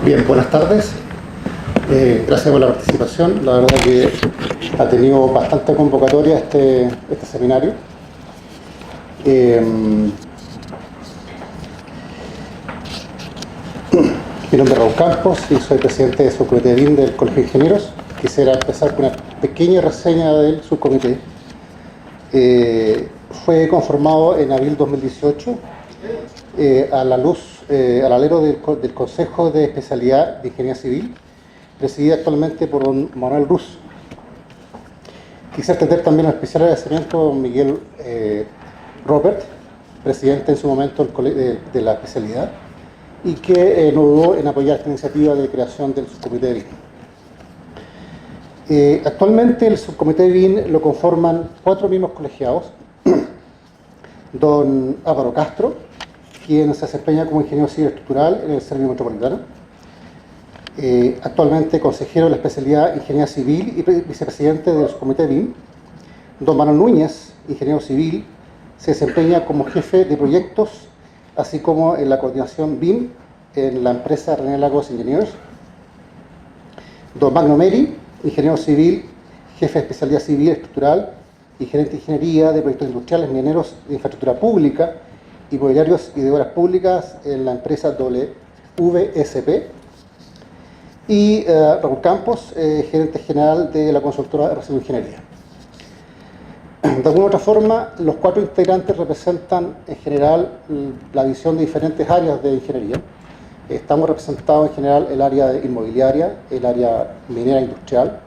Bien, buenas tardes. Gracias por la participación. La verdad que ha tenido bastante convocatoria este seminario. Mi nombre es Raúl Campos y soy presidente del subcomité BIM del Colegio de Ingenieros. Quisiera empezar con una pequeña reseña del subcomité. Fue conformado en abril 2018 al alero del Consejo de Especialidad de Ingeniería Civil, presidida actualmente por don Manuel Ruz. Quisiera extender también un especial agradecimiento a don Miguel Robert, presidente en su momento de la especialidad, y que no dudó en apoyar esta iniciativa de creación del subcomité de BIM. Actualmente el subcomité de BIM lo conforman 4 miembros colegiados: don Álvaro Castro, quien se desempeña como ingeniero civil estructural en el Servicio Metropolitano, actualmente consejero de la especialidad Ingeniería Civil y vicepresidente del subcomité BIM. Don Manuel Núñez, ingeniero civil, se desempeña como jefe de proyectos, así como en la coordinación BIM en la empresa René Lagos Ingenieros. Don Magno Meri, ingeniero civil, jefe de especialidad civil estructural y gerente de ingeniería de proyectos industriales, mineros de infraestructura pública, inmobiliarios y de obras públicas en la empresa WSP. Y Raúl Campos, gerente general de la consultora RCB Ingeniería. De alguna u otra forma, los 4 integrantes representan en general la visión de diferentes áreas de ingeniería. Estamos representados en general el área inmobiliaria, el área minera industrial,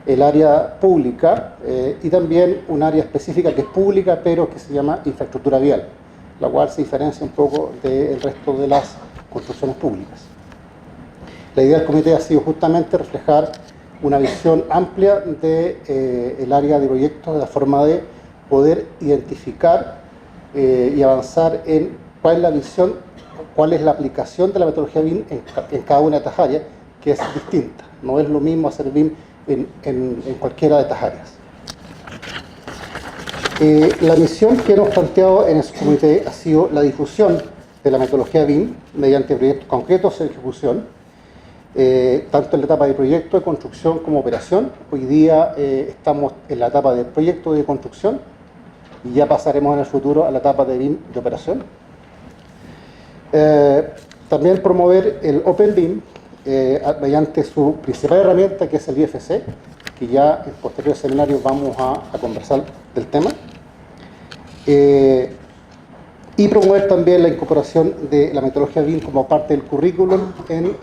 el área pública y también un área específica que es pública pero que se llama infraestructura vial, la cual se diferencia un poco del resto de las construcciones públicas. La idea del comité ha sido justamente reflejar una visión amplia del área de proyectos, de la forma de poder identificar y avanzar en cuál es la visión, cuál es la aplicación de la metodología BIM en cada una de estas áreas, que es distinta. No es lo mismo hacer BIM en cualquiera de estas áreas. La misión que hemos planteado en el subcomité ha sido la difusión de la metodología BIM mediante proyectos concretos en ejecución, tanto en la etapa de proyecto, de construcción como operación. Hoy día estamos en la etapa de proyecto de construcción y ya pasaremos en el futuro a la etapa de BIM de operación. También promover el Open BIM mediante su principal herramienta, que es el IFC, que ya en posteriores seminarios vamos a conversar del tema. Y promover también la incorporación de la metodología BIM como parte del currículum en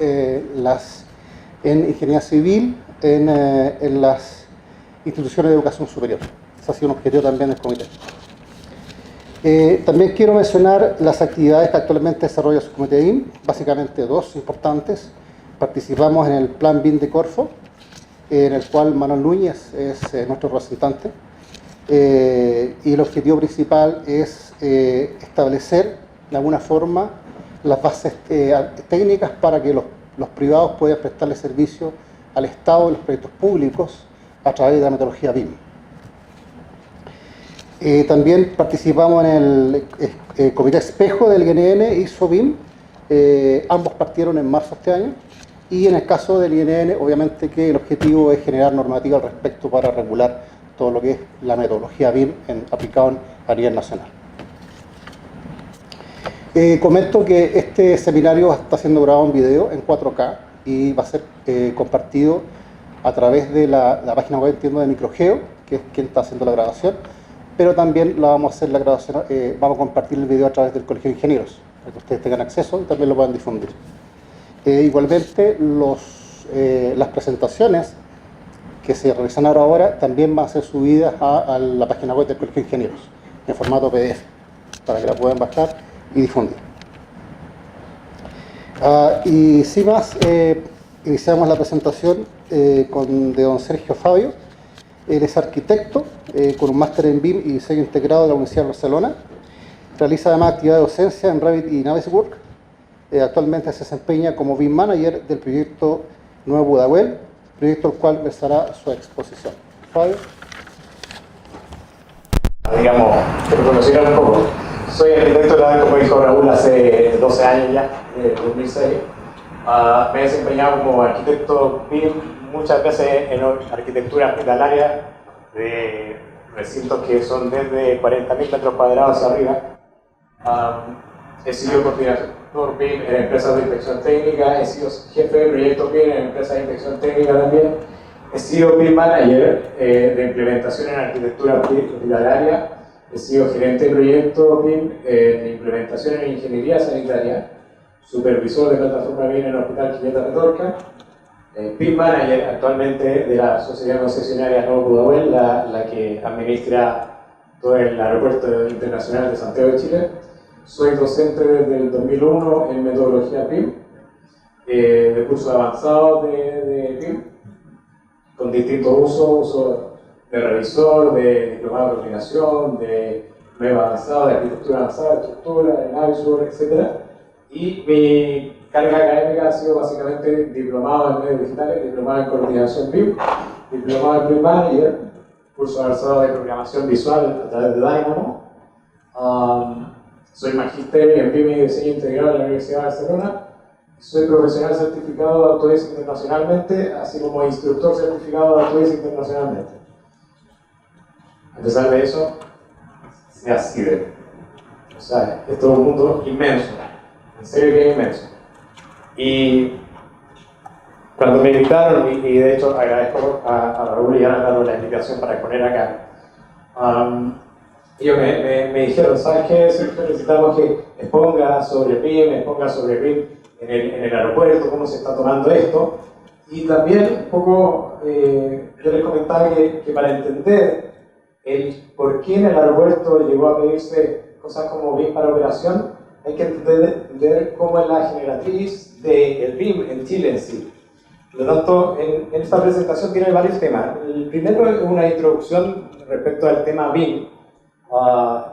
ingeniería civil, en las instituciones de educación superior. Ese ha sido un objetivo también del comité. También quiero mencionar las actividades que actualmente desarrolla su comité BIM, básicamente 2 importantes. Participamos en el Plan BIM de Corfo, en el cual Manuel Núñez es nuestro representante. Y el objetivo principal es establecer de alguna forma las bases técnicas para que los privados puedan prestarle servicio al Estado y los proyectos públicos a través de la metodología BIM. También participamos en el comité espejo del INN ISO BIM. Ambos partieron en marzo de este año, y en el caso del INN obviamente que el objetivo es generar normativa al respecto para regular todo lo que es la metodología BIM aplicado a nivel nacional. Comento que este seminario está siendo grabado en video en 4K y va a ser compartido a través de la página web, entiendo, de Microgeo, que es quien está haciendo la grabación, pero también vamos a hacer la grabación, vamos a compartir el video a través del Colegio de Ingenieros, para que ustedes tengan acceso y también lo puedan difundir. Igualmente, las presentaciones que se realizan ahora también van a ser subidas a la página web del Colegio de Ingenieros, en formato PDF, para que la puedan bajar y difundir. Y sin más, iniciamos la presentación de don Sergio Fabio. Él es arquitecto con un máster en BIM y diseño integrado de la Universidad de Barcelona. Realiza además actividad de docencia en Revit y Navisworks. Actualmente se desempeña como BIM Manager del proyecto Nuevo Budahuel, proyecto al cual versará su exposición. Fabio. Digamos, que me conociera un poco. Soy arquitecto, como dijo Raúl, hace 12 años ya, 2006. Me he desempeñado como arquitecto BIM muchas veces en arquitectura hospitalaria de recintos que son desde 40.000 metros cuadrados hacia arriba. He sido coordinador BIM en empresas de inspección técnica, he sido jefe de proyectos BIM en empresas de inspección técnica también. He sido BIM manager de implementación en arquitectura hospitalaria. He sido gerente de proyectos BIM de implementación en ingeniería sanitaria, supervisor de plataforma BIM en el Hospital Quillota Petorca, BIM manager actualmente de la sociedad concesionaria Nuevo Pudahuel, la que administra todo el aeropuerto internacional de Santiago de Chile. Soy docente desde el 2001 en metodología BIM, de cursos avanzados de BIM, con distintos uso de revisor, de diplomado de coordinación, de MEP avanzado, de arquitectura avanzada, de estructura, de Navisworks, etc. Y mi carga académica ha sido básicamente diplomado en medios digitales, diplomado en coordinación BIM, diplomado en BIM Manager, curso avanzado de programación visual a través de Dynamo. Soy magíster en BIM y diseño integral en la Universidad de Barcelona. Soy profesional certificado de Autodesk internacionalmente, así como instructor certificado de Autodesk internacionalmente. A pesar de eso, se así de. O sea, es todo un mundo inmenso. En serio que es inmenso. Y cuando me invitaron, y de hecho agradezco a Raúl y a Ana la invitación para exponer acá, ellos me dijeron, ¿sabes qué, Sergio? Necesitamos que exponga sobre BIM, en el aeropuerto, cómo se está tomando esto. Y también un poco, yo les comentaba que para entender el por qué en el aeropuerto llegó a pedirse cosas como BIM para operación, hay que entender cómo es la generatriz del BIM en Chile en sí. Por lo tanto, en esta presentación tiene varios temas. El primero es una introducción respecto al tema BIM,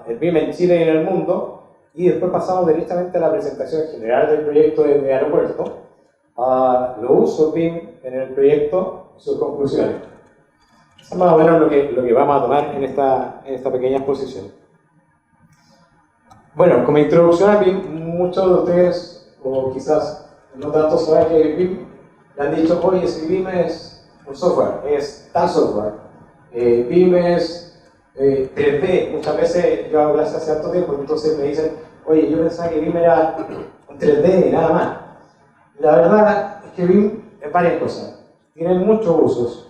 el BIM en Chile y en el mundo, y después pasamos directamente a la presentación general del proyecto de aeropuerto, los usos BIM en el proyecto, sus conclusiones. Eso es más o menos lo que vamos a tomar en esta pequeña exposición. Bueno, como introducción a BIM, muchos de ustedes, o quizás no tanto, saben que BIM le han dicho, oye, si BIM es un software, es tal software. BIM es 3D. Muchas veces yo hago clases hace harto tiempo, entonces me dicen, oye, yo pensaba que BIM era un 3D y nada más. La verdad es que BIM es varias cosas. Tiene muchos usos,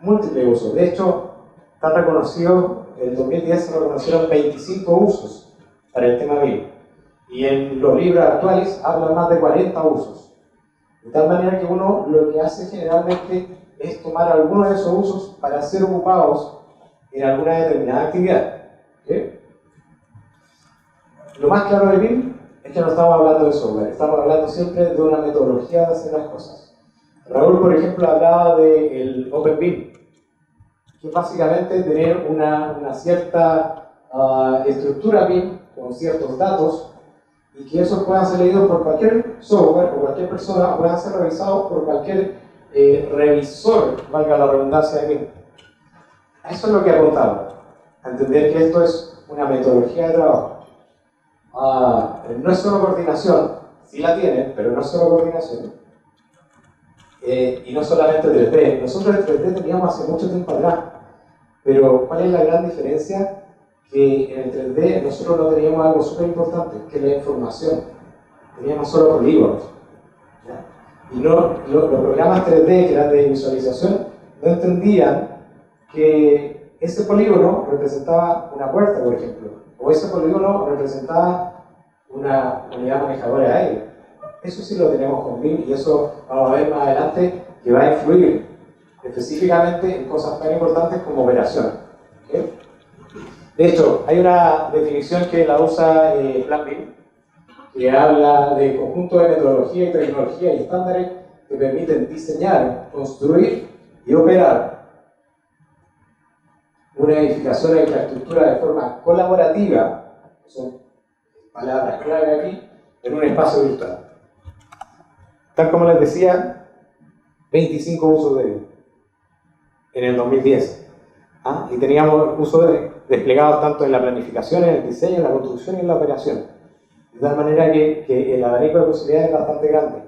múltiples usos. De hecho, está reconocido, en el 2010 se reconocieron 25 usos para el tema BIM. Y en los libros actuales hablan más de 40 usos. De tal manera que uno lo que hace generalmente es tomar algunos de esos usos para ser ocupados en alguna determinada actividad. ¿Okay? Lo más claro de BIM es que no estamos hablando de software, estamos hablando siempre de una metodología de hacer las cosas. Raúl, por ejemplo, hablaba del OpenBIM, que es básicamente tener una cierta estructura BIM con ciertos datos y que esos puedan ser leídos por cualquier software o cualquier persona, o puedan ser revisados por cualquier revisor, valga la redundancia de BIM. A eso es lo que apuntamos, a entender que esto es una metodología de trabajo. No es solo coordinación, sí la tienen, pero no es solo coordinación. Y no solamente 3D. Nosotros el 3D teníamos hace mucho tiempo atrás, pero ¿cuál es la gran diferencia? Que en el 3D nosotros no teníamos algo súper importante, que es la información. Teníamos solo polígonos. ¿Ya? Y los programas 3D que eran de visualización no entendían que ese polígono representaba una puerta, por ejemplo, o ese polígono representaba una unidad manejadora de aire. Eso sí lo tenemos con BIM y eso vamos a ver más adelante que va a influir específicamente en cosas tan importantes como operación. ¿Okay? De hecho, hay una definición que la usa Plan BIM, que habla de conjunto de metodología y tecnología y estándares que permiten diseñar, construir y operar una edificación de infraestructura de forma colaborativa, son palabras clave aquí, en un espacio virtual. Tal como les decía, 25 usos de BIM en el 2010. Y teníamos uso de desplegados tanto en la planificación, en el diseño, en la construcción y en la operación. De tal manera que el abanico de posibilidades es bastante grande.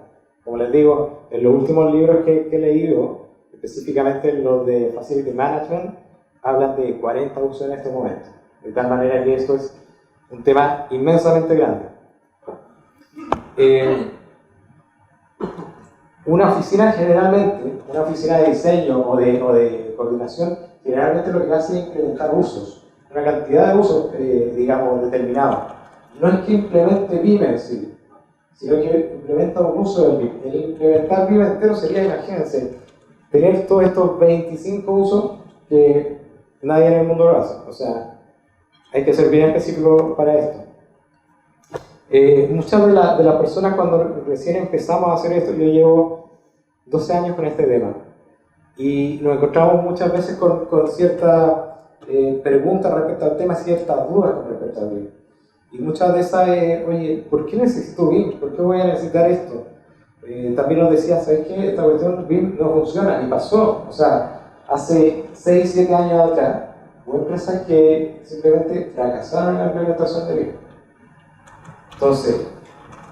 Como les digo, en los últimos libros que he leído, específicamente los de Facility Management, hablan de 40 usos en este momento. De tal manera que esto es un tema inmensamente grande. Una oficina generalmente, una oficina de diseño o de coordinación, generalmente lo que hace es implementar usos, una cantidad de usos, digamos, determinados. No es que implemente BIM en sí, sino que implementa un uso del BIM. El implementar BIM entero sería, imagínense, tener todos estos 25 usos que nadie en el mundo lo hace. O sea, hay que ser bien específico para esto. Muchas de las personas cuando recién empezamos a hacer esto, yo llevo 12 años con este tema, y nos encontramos muchas veces con ciertas preguntas respecto al tema, ciertas dudas con respecto al BIM. Y muchas de esas, oye, ¿por qué necesito BIM? ¿Por qué voy a necesitar esto? También nos decía, ¿sabes qué? Esta cuestión BIM no funciona, y pasó. O sea, hace 6, 7 años atrás, hubo empresas que simplemente fracasaron en la implementación de BIM. Entonces,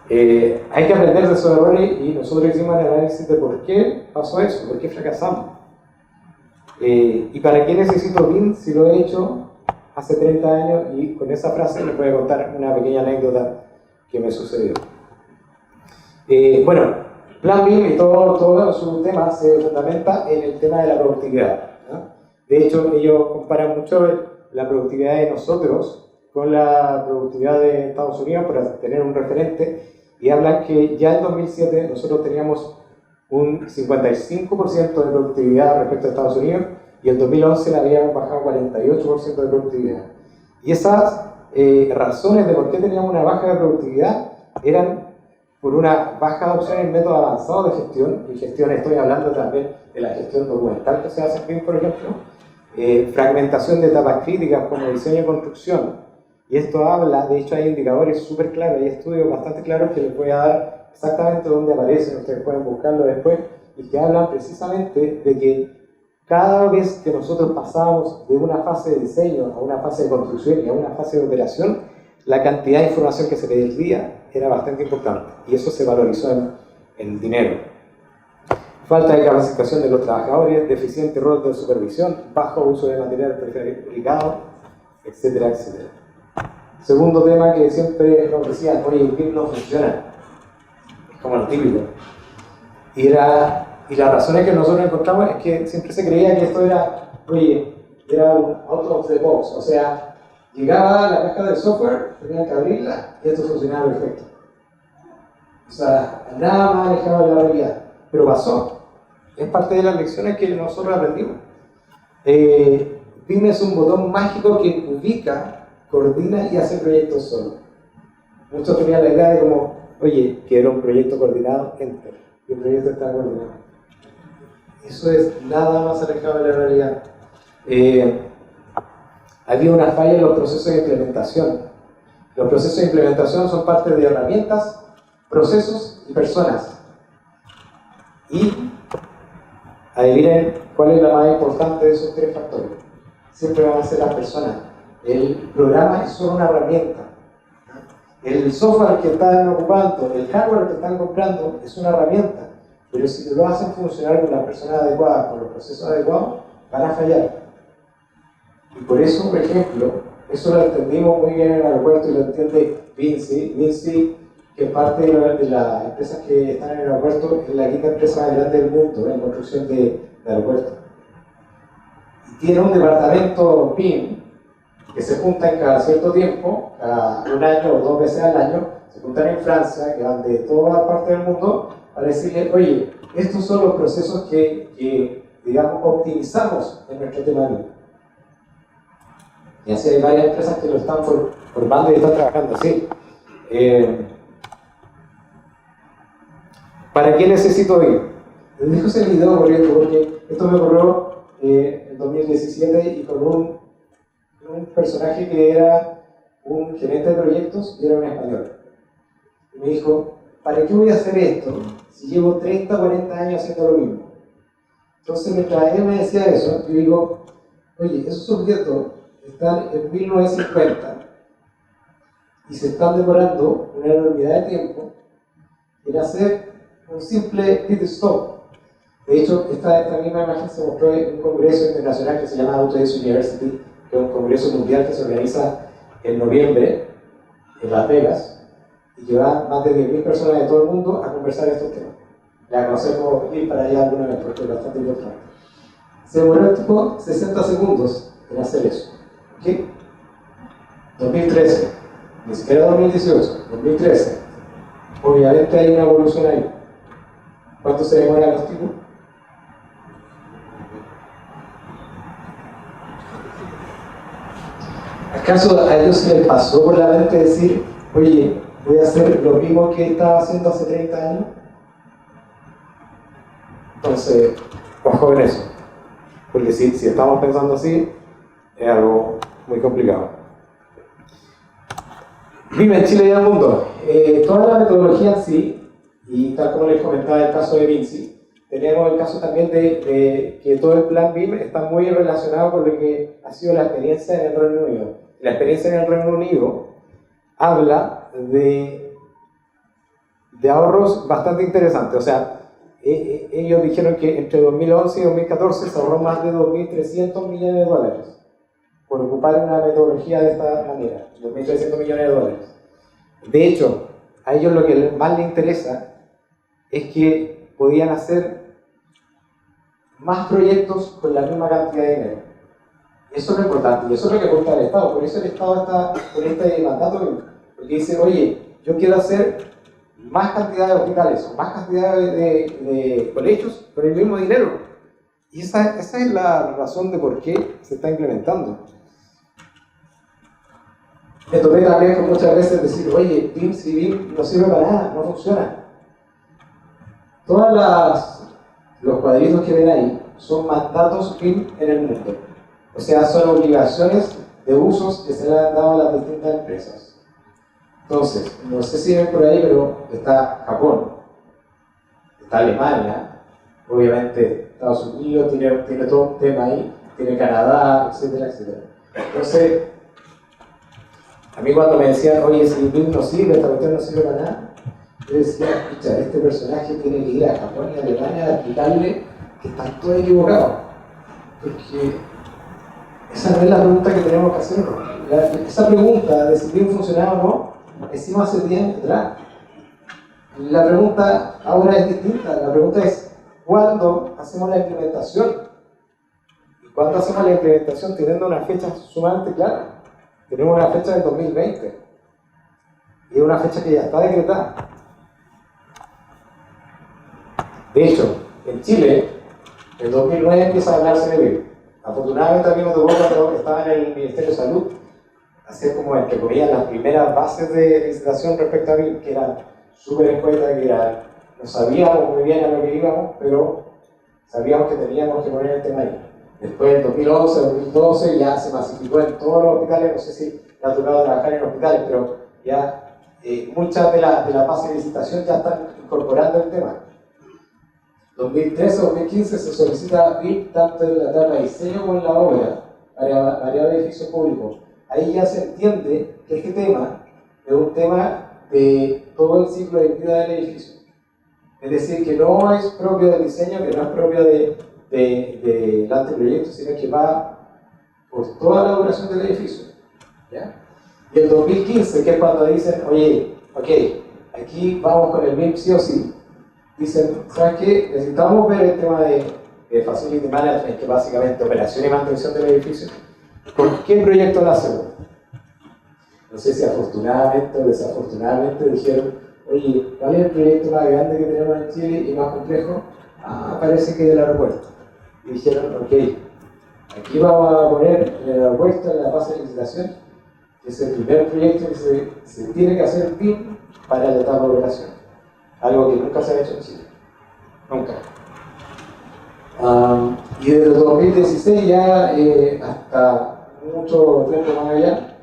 hay que aprender de esos errores, y nosotros hicimos el análisis de por qué pasó eso, por qué fracasamos. ¿Y para qué necesito BIM si lo he hecho hace 30 años? Y con esa frase les voy a contar una pequeña anécdota que me sucedió. Bueno, Plan BIM y todo su tema se fundamenta en el tema de la productividad, ¿no? De hecho, ellos comparan mucho la productividad de nosotros con la productividad de Estados Unidos para tener un referente, y hablan que ya en 2007 nosotros teníamos un 55% de productividad respecto a Estados Unidos, y en 2011 la habíamos bajado 48% de productividad. Y esas razones de por qué teníamos una baja de productividad eran por una baja adopción en métodos avanzados de gestión, y gestión estoy hablando también de la gestión documental que se hace en BIM, por ejemplo, fragmentación de etapas críticas como diseño y construcción. Y esto habla, de hecho hay indicadores súper claros, hay estudios bastante claros que les voy a dar exactamente dónde aparecen, ustedes pueden buscarlo después, y que hablan precisamente de que cada vez que nosotros pasábamos de una fase de diseño a una fase de construcción y a una fase de operación, la cantidad de información que se perdía era bastante importante, y eso se valorizó en dinero. Falta de capacitación de los trabajadores, deficiente rol de supervisión, bajo uso de material prefabricado, etcétera, etcétera. Segundo tema que siempre nos decían, oye, el BIM no funciona, es como lo típico. Y las razones que nosotros encontramos es que siempre se creía que esto era, oye, era un out of the box, o sea, llegaba la caja del software, tenía que abrirla y esto funcionaba perfecto. O sea, nada más alejado de la realidad. Pero pasó, es parte de las lecciones que nosotros aprendimos. BIM es un botón mágico que ubica, coordina y hace proyectos solo. Muchos tenían la idea de como, oye, quiero un proyecto coordinado, enter, y el proyecto está coordinado. Eso es nada más alejado de la realidad. Había una falla en los procesos de implementación. Los procesos de implementación son parte de herramientas, procesos y personas. Y adivinen cuál es la más importante de esos tres factores. Siempre van a ser las personas. El programa es solo una herramienta. El software que están ocupando, el hardware que están comprando es una herramienta. Pero si lo hacen funcionar con las personas adecuadas, con los procesos adecuados, van a fallar. Y por eso, por ejemplo, eso lo entendimos muy bien en el aeropuerto y lo entiende Vinci. Vinci, que es parte de las empresas que están en el aeropuerto, es la quinta empresa más grande del mundo en construcción de aeropuertos. Y tiene un departamento BIM que se juntan cada cierto tiempo, cada un año o 2 veces al año, se juntan en Francia, que van de toda parte del mundo, para decirle, oye, estos son los procesos que digamos, optimizamos en nuestro tema BIM. Y así hay varias empresas que lo están formando y están trabajando así. ¿Para qué necesito BIM? Les dejo ese video corriendo porque esto me ocurrió en 2017 y con un personaje que era un gerente de proyectos y era un español. Y me dijo, ¿para qué voy a hacer esto si llevo 30, 40 años haciendo lo mismo? Entonces, mientras él me decía eso, yo digo, oye, esos objetos están en 1950 y se están demorando una enormidad de tiempo en hacer un simple pit stop. De hecho, esta misma imagen se mostró en un congreso internacional que se llama Autodesk University, que es un congreso mundial que se organiza en noviembre en Las Vegas y que va más de 10.000 personas de todo el mundo a conversar estos temas. La conocemos ir para allá alguna vez porque es bastante importante. Se demoró el tipo 60 segundos en hacer eso. ¿Ok? 2013, ni siquiera 2018, 2013. Obviamente hay una evolución ahí. ¿Cuánto se demoran los tipos? ¿Acaso a ellos se les pasó por la mente decir, oye, voy a hacer lo mismo que estaba haciendo hace 30 años? Entonces, ojo en eso. Porque si estamos pensando así, es algo muy complicado. BIM en Chile y en el mundo. Toda la metodología en sí, y tal como les comentaba el caso de Vinci, tenemos el caso también de que todo el plan BIM está muy relacionado con lo que ha sido la experiencia en el Reino Unido. La experiencia en el Reino Unido habla de ahorros bastante interesantes. O sea, ellos dijeron que entre 2011 y 2014 se ahorró más de 2.300 millones de dólares por ocupar una metodología de esta manera, 2.300 millones de dólares. De hecho, a ellos lo que más les interesa es que podían hacer más proyectos con la misma cantidad de dinero. Eso es lo importante, y eso es lo que apunta el Estado. Por eso el Estado está con este mandato, porque dice, oye, yo quiero hacer más cantidad de hospitales, o más cantidad de colegios con el mismo dinero. Y esa es la razón de por qué se está implementando. Me tomé también muchas veces decir, oye, BIM si BIM no sirve para nada, no funciona. Todos los cuadritos que ven ahí son mandatos BIM en el mundo. O sea, son obligaciones de usos que se le han dado a las distintas empresas. Entonces, no sé si ven por ahí, pero está Japón, está Alemania, obviamente Estados Unidos tiene todo un tema ahí, tiene Canadá, etcétera, etcétera. Entonces, a mí cuando me decían, oye, si BIM no sirve, esta cuestión no sirve para nada, yo decía, escucha, este personaje tiene que ir a Japón y a Alemania a explicarle que están todos equivocados. Porque esa no es la pregunta que tenemos que hacernos. Esa pregunta de si BIM funcionaba o no, hicimos hace 10 años atrás. La pregunta ahora es distinta. La pregunta es, ¿cuándo hacemos la implementación? ¿Y cuándo hacemos la implementación teniendo una fecha sumamente clara? Tenemos una fecha del 2020 y es una fecha que ya está decretada. De hecho, en Chile, en 2009 empieza a hablarse de BIM. Afortunadamente a mí me tocó cuando estaba en el Ministerio de Salud hacer como, entre comillas, las primeras bases de licitación respecto a BIM, que eran súper escuetas, que no sabíamos muy bien a lo que íbamos, pero sabíamos que teníamos que poner el tema ahí. Después, en 2011, 2012, ya se masificó en todos los hospitales. No sé si le ha tocado trabajar en hospitales, pero ya muchas de las bases de licitación ya están incorporando el tema. 2013-2015 se solicita BIM tanto en la etapa de diseño como en la obra para varios edificios públicos. Ahí ya se entiende que este tema es un tema de todo el ciclo de vida del edificio. Es decir, que no es propio del diseño, que no es propio del anteproyecto, sino que va por toda la duración del edificio. ¿Ya? Y el 2015, que es cuando dicen, oye, ok, aquí vamos con el BIM sí o sí. Dicen, ¿sabes qué? Necesitamos ver el tema de Facility Management, que es básicamente operación y mantención del edificio. ¿Con qué proyecto lo hacemos? No sé si afortunadamente o desafortunadamente dijeron, oye, ¿cuál es el proyecto más grande que tenemos en Chile y más complejo? Ah, parece que es el aeropuerto. Y dijeron, ok, aquí vamos a poner el aeropuerto en la fase de licitación, que es el primer proyecto que se tiene que hacer BIM para la etapa de operación. Algo que nunca se ha hecho en Chile. Nunca. Y desde el 2016 ya hasta mucho tiempo más allá,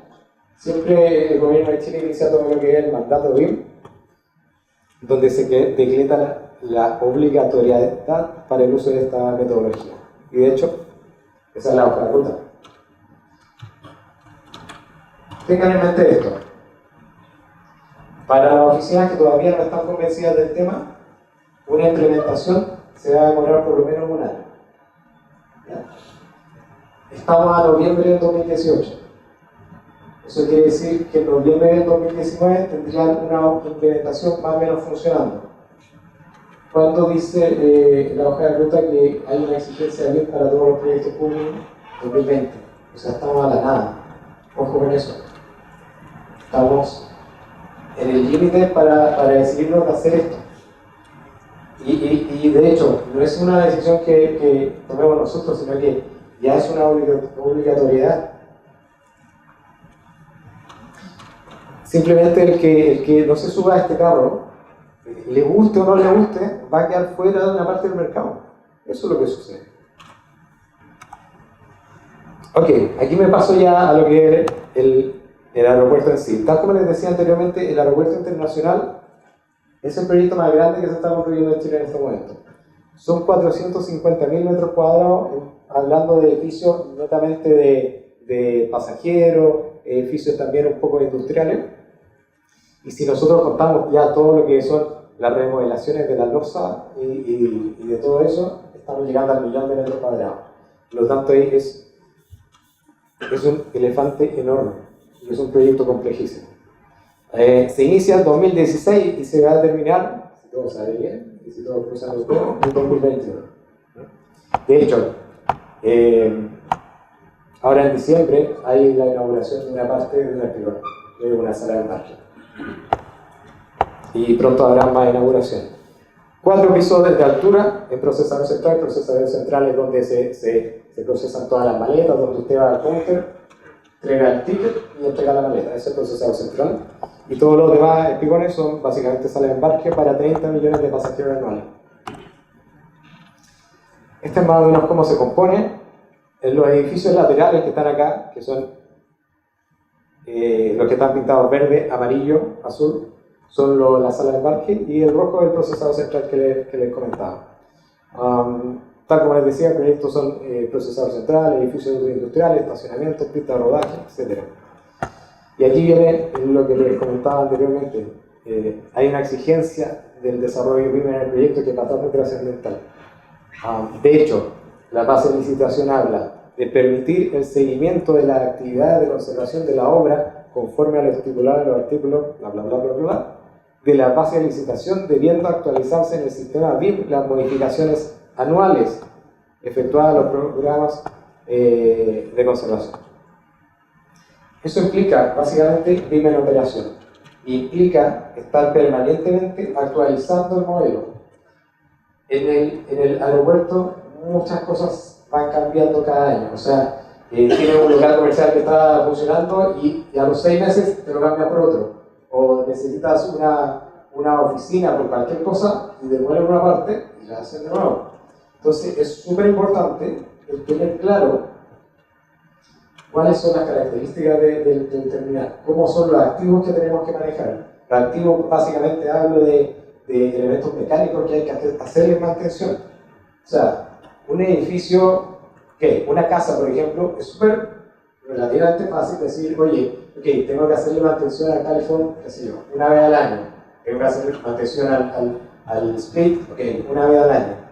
siempre el gobierno de Chile inicia todo lo que es el mandato BIM, donde se decreta la obligatoriedad para el uso de esta metodología. Y de hecho, esa es la hoja de ruta. Tengan en mente esto. Para las oficinas que todavía no están convencidas del tema, una implementación se va a demorar por lo menos un año. ¿Ya? Estamos a noviembre del 2018. Eso quiere decir que en noviembre del 2019 tendrían una implementación más o menos funcionando. ¿Cuándo dice la hoja de ruta que hay una exigencia BIM para todos los proyectos públicos? 2020. O sea, estamos a la nada. Ojo con eso. Estamos en el límite para decidirnos de hacer esto. Y de hecho, no es una decisión que tomemos nosotros, sino que ya es una obligatoriedad. Simplemente el que no se suba a este carro, le guste o no le guste, va a quedar fuera de una parte del mercado. Eso es lo que sucede. Ok, aquí me paso ya a lo que es el aeropuerto en sí. Tal como les decía anteriormente, el aeropuerto internacional es el proyecto más grande que se está construyendo en Chile en este momento. Son 450.000 metros cuadrados, hablando de edificios netamente de pasajeros, edificios también un poco industriales. Y si nosotros contamos ya todo lo que son las remodelaciones de la losa y de todo eso, estamos llegando al 1.000.000 de metros cuadrados. Por lo tanto, ahí es un elefante enorme y es un proyecto complejísimo. Se inicia en 2016 y se va a terminar, si todo sale bien y si todo cruza los dedos, en 2021. De hecho, ahora en diciembre hay la inauguración de una parte de una pivot, de una sala de embarque. Y pronto habrá más inauguraciones. 4 pisos de altura en procesador central. Procesador central es donde se procesan todas las maletas, donde usted va al counter, entrega el ticket y entrega la maleta. Ese es el procesador central. Y todos los demás espigones son básicamente salas de embarque para 30 millones de pasajeros anuales. Este es más o menos cómo se compone. En los edificios laterales que están acá, que son los que están pintados verde, amarillo, azul, son las salas de embarque, y el rojo es el procesador central que les comentaba. Tal como les decía, el proyecto son procesador central, edificios industriales, estacionamientos, pistas de rodaje, etc. Y aquí viene lo que les comentaba anteriormente. Hay una exigencia del desarrollo BIM en el proyecto que es bastante trascendental. De hecho, la base de licitación habla de permitir el seguimiento de las actividades de conservación de la obra conforme a lo estipulado en los artículos, bla, bla, bla, bla, bla, de la base de licitación, debiendo actualizarse en el sistema BIM las modificaciones anuales efectuadas a los programas de conservación. Eso implica básicamente BIM en operación. Implica estar permanentemente actualizando el modelo. En el aeropuerto muchas cosas van cambiando cada año. O sea, tiene un local comercial que está funcionando y a los 6 meses te lo cambian por otro. O necesitas una oficina por cualquier cosa y devuelven una parte y la hacen de nuevo. Entonces es súper importante el tener claro cuáles son las características del terminal, cómo son los activos que tenemos que manejar. Los activos básicamente hablo de elementos mecánicos que hay que hacerles mantención. O sea, un edificio, una casa por ejemplo, es súper relativamente fácil decir, oye, tengo que hacerle mantención al calefón, qué sé yo, una vez al año. Tengo que hacerle mantención al split, una vez al año.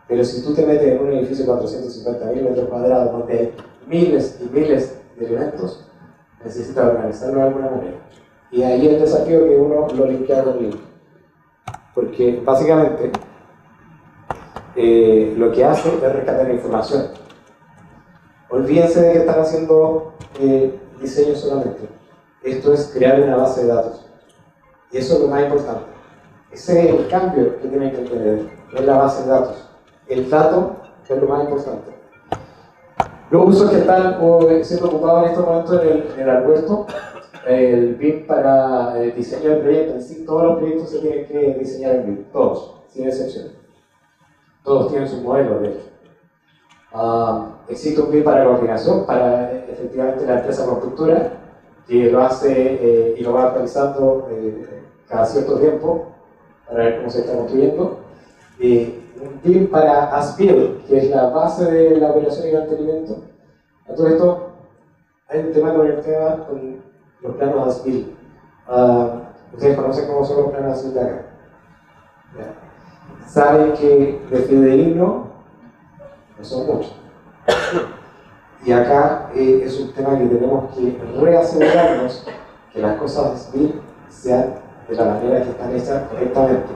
Pero si tú te metes en un edificio de 450.000 metros cuadrados donde hay miles y miles de elementos, necesitas organizarlo de alguna manera. Y ahí el desafío que uno lo linkea con link. Porque básicamente lo que hace es rescatar información. Olvídense de que están haciendo diseño solamente. Esto es crear una base de datos. Y eso es lo más importante. Ese es el cambio que tienen que entender. No es la base de datos. El dato es lo más importante. Los usos que están siendo ocupados en estos momentos en el aeropuerto, el BIM para el diseño del proyecto en sí, todos los proyectos se tienen que diseñar en BIM, todos, sin excepción. Todos tienen sus modelos, de hecho. Existe un BIM para coordinación, para efectivamente la empresa constructora, que lo hace y lo va actualizando cada cierto tiempo para ver cómo se está construyendo. Un BIM para As-Built, que es la base de la operación y mantenimiento. A todo esto, hay un tema con los planos ASBIL. Ustedes conocen cómo son los planos ASBIL de acá. ¿Ya? Saben que de fidedigno no son muchos. Y acá es un tema que tenemos que reasegurarnos que las cosas ASBIL sean de la manera que están hechas correctamente.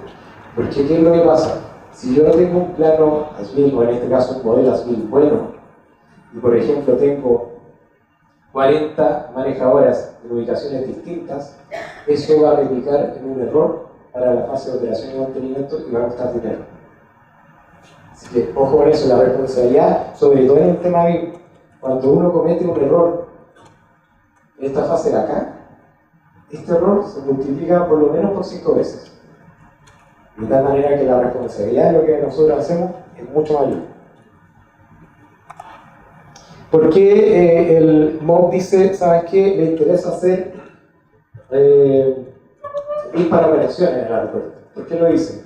Porque ¿qué es lo que pasa? Si yo no tengo un plano ASBIL, o en este caso un modelo ASBIL bueno, y por ejemplo tengo 40 manejadoras de ubicaciones distintas, eso va a replicar en un error para la fase de operación y mantenimiento y va a costar dinero. Así que ojo con eso, la responsabilidad, sobre todo en el tema BIM, cuando uno comete un error en esta fase de acá, este error se multiplica por lo menos por 5 veces. De tal manera que la responsabilidad de lo que nosotros hacemos es mucho mayor. ¿Por qué el MOB dice, ¿sabes qué? Le interesa hacer BIM para operaciones en el aeropuerto? ¿Por qué lo dice?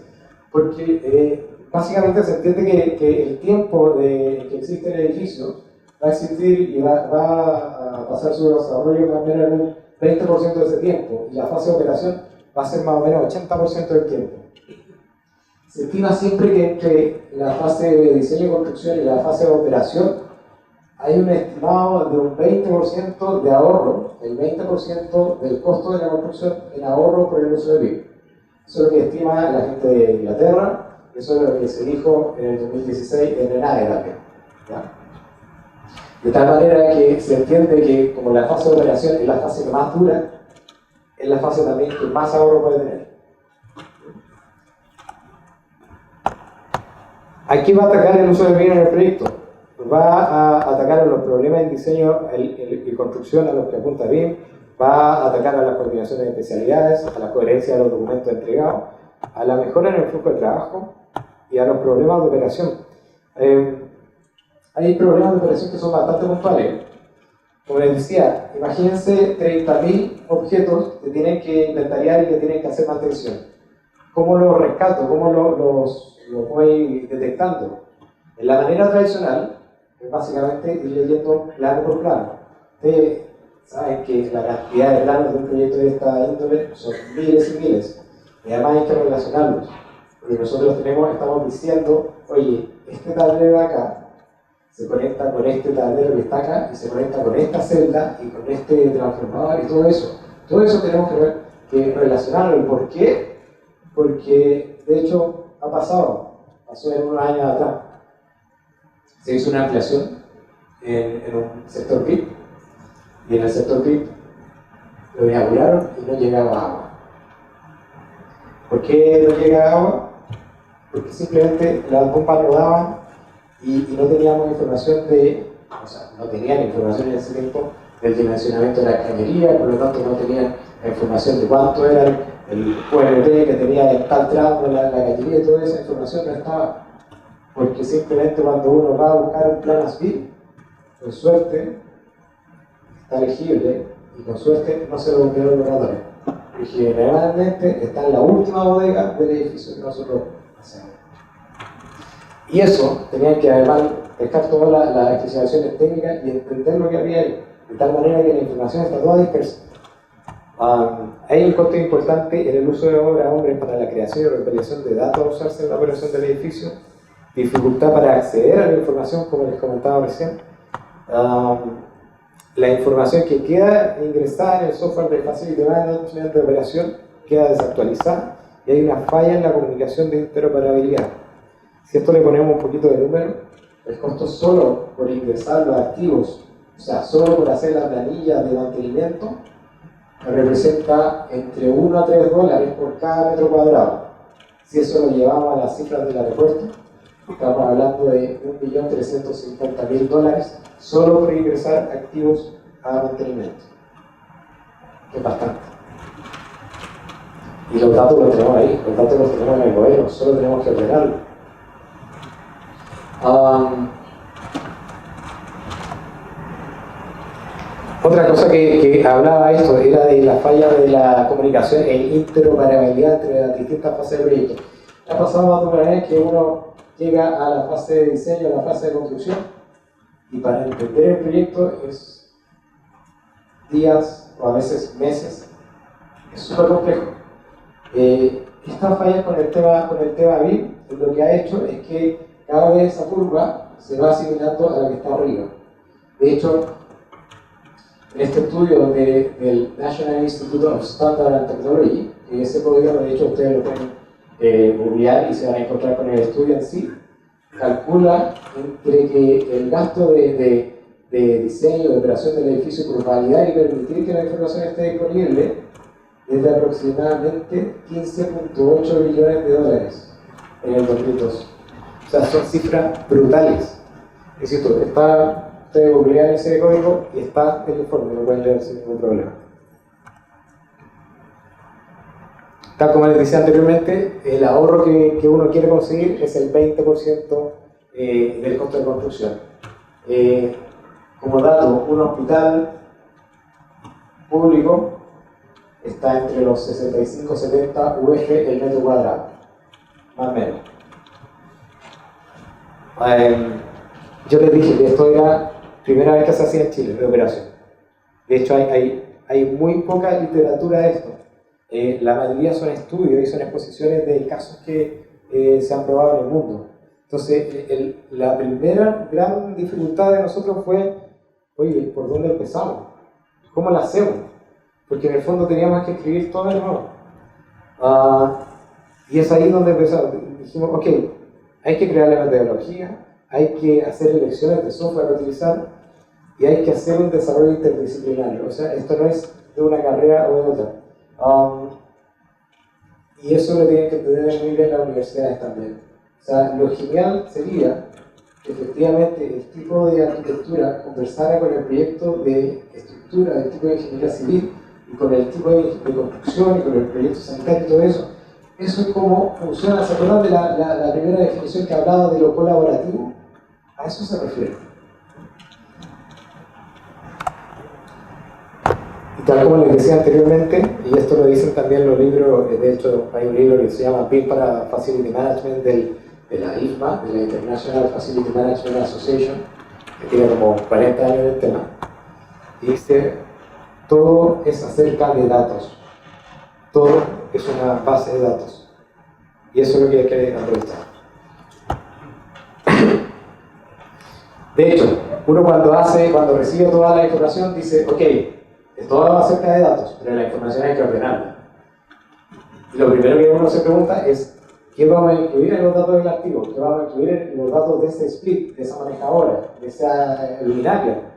Porque básicamente se entiende que el tiempo que existe en el edificio va a existir y va a pasar su desarrollo más o menos en un 20% de ese tiempo, y la fase de operación va a ser más o menos 80% del tiempo. Se estima siempre que entre la fase de diseño y construcción y la fase de operación hay un estimado de un 20% de ahorro, el 20% del costo de la construcción en ahorro por el uso de BIM. Eso es lo que estima la gente de Inglaterra, eso es lo que se dijo en el 2016 en el ADE también. ¿Ya? De tal manera que se entiende que como la fase de operación es la fase más dura, es la fase también que más ahorro puede tener. ¿A qué va a atacar el uso de BIM en el proyecto? Va a atacar a los problemas de diseño y construcción a los que apunta BIM, va a atacar a las coordinaciones de especialidades, a la coherencia de los documentos entregados, a la mejora en el flujo de trabajo y a los problemas de operación. Hay problemas de operación que son bastante puntuales. Como les decía, imagínense 30.000 objetos que tienen que inventariar y que tienen que hacer mantención. ¿Cómo los rescato? ¿Cómo los voy detectando? En la manera tradicional, es básicamente ir leyendo plano por plano. Ustedes saben que la cantidad de planos de un proyecto de esta índole son miles y miles. Y además hay que relacionarlos. Porque nosotros estamos diciendo, oye, este tablero de acá se conecta con este tablero que está acá y se conecta con esta celda y con este transformador y todo eso. Todo eso tenemos que relacionarlo. ¿Por qué? Porque de hecho pasó en unos años atrás. Se hizo una ampliación en un sector VIP y en el sector VIP lo inauguraron y no llegaba agua. ¿Por qué no llegaba agua? Porque simplemente las bombas no daban y no teníamos información no tenían información en ese tiempo del dimensionamiento de la cañería, por lo tanto no tenían la información de cuánto era el QRT que tenía en tal tramo la cañería, y toda esa información no estaba. Porque simplemente cuando uno va a buscar un plan ASBIL, con suerte está elegible y con suerte no se lo enviaron los ratores. Y generalmente está en la última bodega del edificio que nosotros hacemos. Y eso tenía que además pescar todas las especificaciones técnicas y entender lo que había ahí, de tal manera que la información está toda dispersa. Hay un costo importante en el uso de obra hombre para la creación y recopilación de datos a usarse en la operación del edificio, dificultad para acceder a la información, como les comentaba recién, la información que queda ingresada en el software de Facility Management de operación queda desactualizada y hay una falla en la comunicación de interoperabilidad. Si esto le ponemos un poquito de número, el costo solo por ingresar los activos, o sea, solo por hacer la planilla de mantenimiento, representa entre 1 a 3 dólares por cada metro cuadrado. Si eso lo llevamos a las cifras del aeropuerto, estamos hablando de $1.350.000 solo por ingresar activos a mantenimiento. Que es bastante. Y los datos los tenemos ahí, los datos los tenemos en el gobierno, solo tenemos que ordenarlo. Otra cosa que hablaba esto era de la falla de la comunicación e interoperabilidad entre las distintas fases del proyecto. Ha pasado más de una vez que uno llega a la fase de diseño, a la fase de construcción, y para entender el proyecto es días o a veces meses. Es súper complejo. Esta falla con el tema BIM lo que ha hecho es que cada vez esa curva se va asimilando a la que está arriba. De hecho, en este estudio del National Institute of Standard and Technology, que ese código, de hecho, ustedes lo pueden googlear y se van a encontrar con el estudio en sí, calcula entre que el gasto de diseño, de operación del edificio por validar y permitir que la información esté disponible es de aproximadamente 15.8 billones de dólares en el 2002. O sea, son cifras brutales. Es decir, ustedes googlean ese código y está el informe, lo pueden leer sin ningún problema. Tal como les decía anteriormente, el ahorro que uno quiere conseguir es el 20% del costo de construcción. Como dato, un hospital público está entre los 65-70 UF el metro cuadrado, más o menos. Yo les dije que esto era la primera vez que se hacía en Chile, de operación. De hecho, hay muy poca literatura de esto. La mayoría son estudios y son exposiciones de casos que se han probado en el mundo. Entonces, la primera gran dificultad de nosotros fue, oye, ¿por dónde empezamos? ¿Cómo lo hacemos? Porque en el fondo teníamos que escribir todo de nuevo. Y es ahí donde empezamos. Dijimos, ok, hay que crear la metodología, hay que hacer elecciones de software a utilizar y hay que hacer un desarrollo interdisciplinario. O sea, esto no es de una carrera o de otra. Y eso lo tienen que entender muy bien las universidades también. O sea, lo genial sería que efectivamente el tipo de arquitectura conversara con el proyecto de estructura, el tipo de ingeniería civil, y con el tipo de construcción, y con el proyecto sanitario y todo eso. Eso es como funciona. ¿Se acuerdan de la primera definición que hablaba de lo colaborativo? A eso se refiere. Y tal como les decía anteriormente, y esto lo dicen también los libros, de hecho hay un libro que se llama BIM para Facility Management de la IFMA, de la International Facility Management Association, que tiene como 40 años en el tema, y dice, todo es acerca de datos, todo es una base de datos, y eso es lo que hay que aprovechar. De hecho, uno cuando recibe toda la información dice, ok, todo va acerca de datos, pero la información hay que ordenarla. Y lo primero que uno se pregunta es, ¿qué vamos a incluir en los datos del activo? ¿Qué vamos a incluir en los datos de ese split, de esa manejadora, de esa binaria?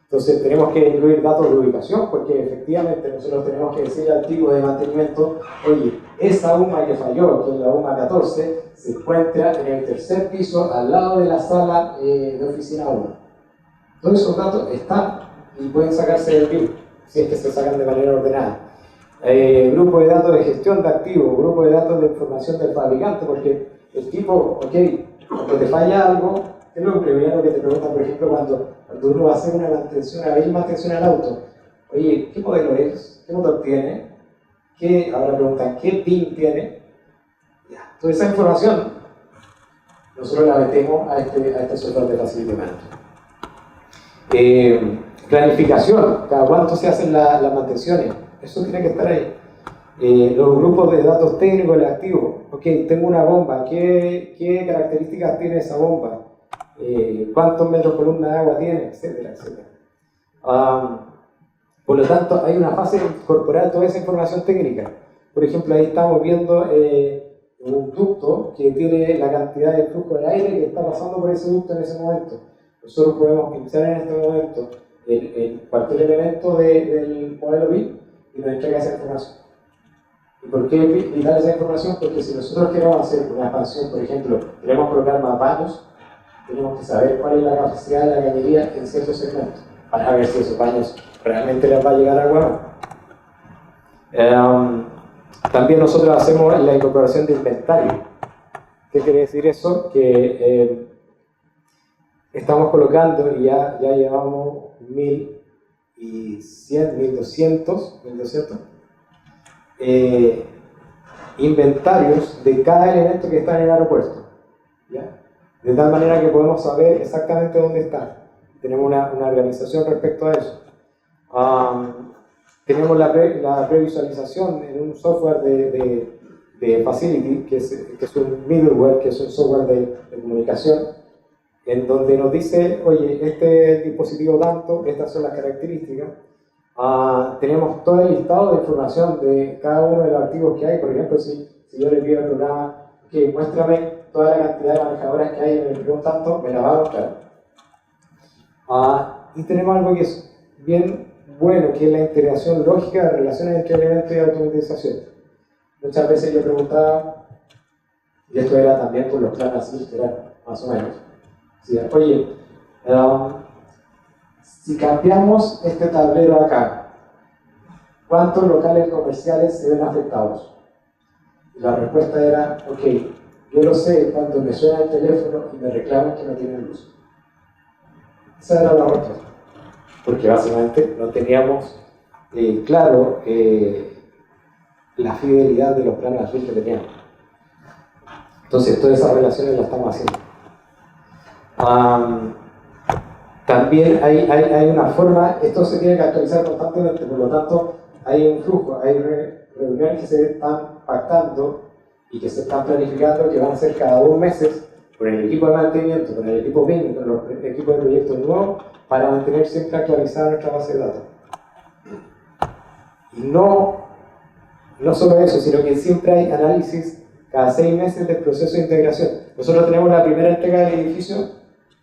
Entonces tenemos que incluir datos de ubicación, porque efectivamente nosotros tenemos que decirle al tipo de mantenimiento, oye, esa UMA que falló, que es la UMA 14, se encuentra en el tercer piso, al lado de la sala de oficina 1. Todos esos datos están y pueden sacarse del BIM, si es que se sacan de manera ordenada. Grupo de datos de gestión de activos, grupo de datos de información del fabricante, porque el tipo, ok, cuando te falla algo, ¿qué es lo primero que te preguntan, por ejemplo, cuando uno va a hacer una mantención al auto? Oye, ¿qué modelo es? ¿Qué motor tiene? Ahora preguntan, ¿qué PIN tiene? Ya, toda esa información nosotros la metemos a este software de Facility Management. Planificación, cada cuánto se hacen las mantenciones, eso tiene que estar ahí. Los grupos de datos técnicos del activo, ok, tengo una bomba, ¿qué características tiene esa bomba? ¿Cuántos metros columna de agua tiene? Etcétera, etcétera. Por lo tanto, hay una fase de incorporar toda esa información técnica. Por ejemplo, ahí estamos viendo un ducto que tiene la cantidad de flujo de aire que está pasando por ese ducto en ese momento. Nosotros podemos pinchar en este momento cualquier elemento del modelo BIM y nos entrega esa información. ¿Y por qué vital esa información? Porque si nosotros queremos hacer una expansión, por ejemplo, queremos colocar más baños, tenemos que saber cuál es la capacidad de la cañería en ciertos segmentos para ver si esos baños realmente les va a llegar agua o no. También nosotros hacemos la incorporación de inventario. ¿Qué quiere decir eso? Que estamos colocando, y ya llevamos 1100, 1200 inventarios de cada elemento que está en el aeropuerto, ¿ya? De tal manera que podemos saber exactamente dónde está. Tenemos una organización respecto a eso. tenemos la previsualización en un software de Facility, que es un middleware, que es un software de comunicación, en donde nos dice, oye, este es el dispositivo tanto, estas son las características. Tenemos todo el listado de información de cada uno de los activos que hay. Por ejemplo, si yo le pido al programa que muéstrame toda la cantidad de manejadoras que hay en el primer tanto, me la va a mostrar. Y tenemos algo que es bien bueno, que es la integración lógica de relaciones entre elementos y automatización. Muchas veces yo preguntaba, y esto era también por los planos así, que eran más o menos, ¿sí? Oye, si cambiamos este tablero acá, ¿cuántos locales comerciales se ven afectados? Y la respuesta era, ok, yo lo sé cuando me suena el teléfono y me reclaman que no tienen luz. Esa era la respuesta. Porque básicamente no teníamos claro la fidelidad de los planes azul que teníamos. Entonces, todas esas relaciones las estamos haciendo. También hay una forma, esto se tiene que actualizar constantemente, por lo tanto, hay un flujo, hay reuniones que se están pactando y que se están planificando, que van a ser cada 2 meses, con el equipo de mantenimiento, con el equipo BIM, con los equipos de proyectos nuevos, para mantener siempre actualizada nuestra base de datos. Y no solo eso, sino que siempre hay análisis cada 6 meses del proceso de integración. Nosotros tenemos la primera entrega del edificio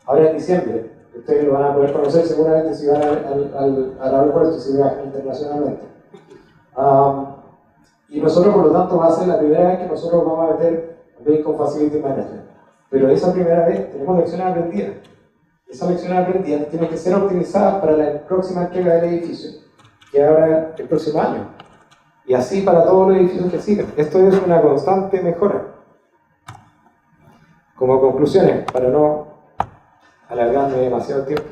ahora en diciembre. Ustedes lo van a poder conocer seguramente si van al aeropuerto, si viajan internacionalmente. Y nosotros, por lo tanto, va a ser la primera vez que nosotros vamos a meter BIM con Facility Management. Pero esa primera vez tenemos lecciones aprendidas. Esas lecciones aprendidas tienen que ser optimizadas para la próxima entrega del edificio, que ahora el próximo año. Y así para todos los edificios que siguen. Esto es una constante mejora. Como conclusiones, para no alargarme demasiado tiempo,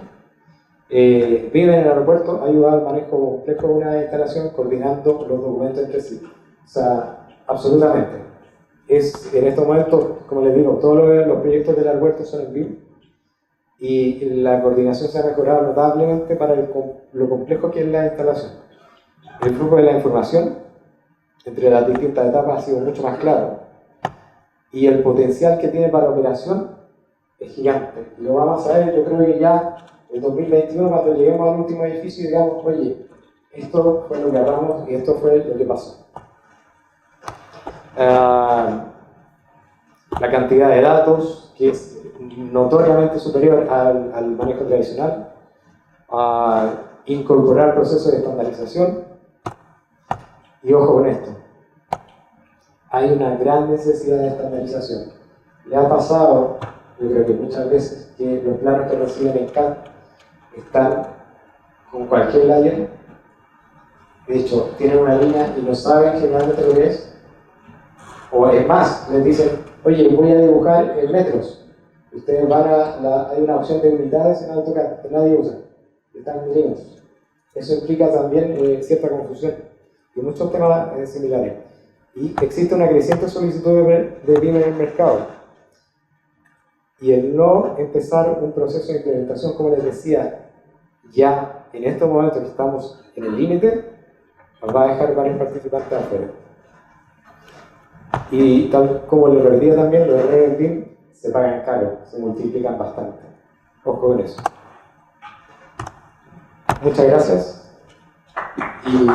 BIM en el aeropuerto ayuda al manejo complejo de una instalación coordinando los documentos entre sí. O sea, absolutamente. En estos momentos, como les digo, todos los proyectos del aeropuerto son en BIM y la coordinación se ha mejorado notablemente para lo complejo que es la instalación. El flujo de la información entre las distintas etapas ha sido mucho más claro y el potencial que tiene para operación es gigante. Y lo vamos a ver, yo creo que ya en 2021, cuando lleguemos al último edificio y digamos, oye, esto fue lo que hablamos y esto fue lo que pasó. La cantidad de datos, que es notoriamente superior al manejo tradicional, incorporar procesos de estandarización, y ojo con esto, hay una gran necesidad de estandarización. Le ha pasado, yo creo que muchas veces, que los planos que reciben en CAD están con cualquier layer, de hecho, tienen una línea y no saben generalmente lo que es, o es más, les dicen, oye, voy a dibujar en metros. Ustedes van hay una opción de unidades en AutoCAD que nadie usa, están en milímetros. Eso implica también cierta confusión y muchos temas similares. Y existe una creciente solicitud de BIM en el mercado. Y el no empezar un proceso de implementación, como les decía, ya en estos momentos que estamos en el límite, nos va a dejar varios participantes afuera. Y tal como lo perdía también, los errores en BIM se pagan caro, se multiplican bastante. Ojo con eso. Muchas gracias. Y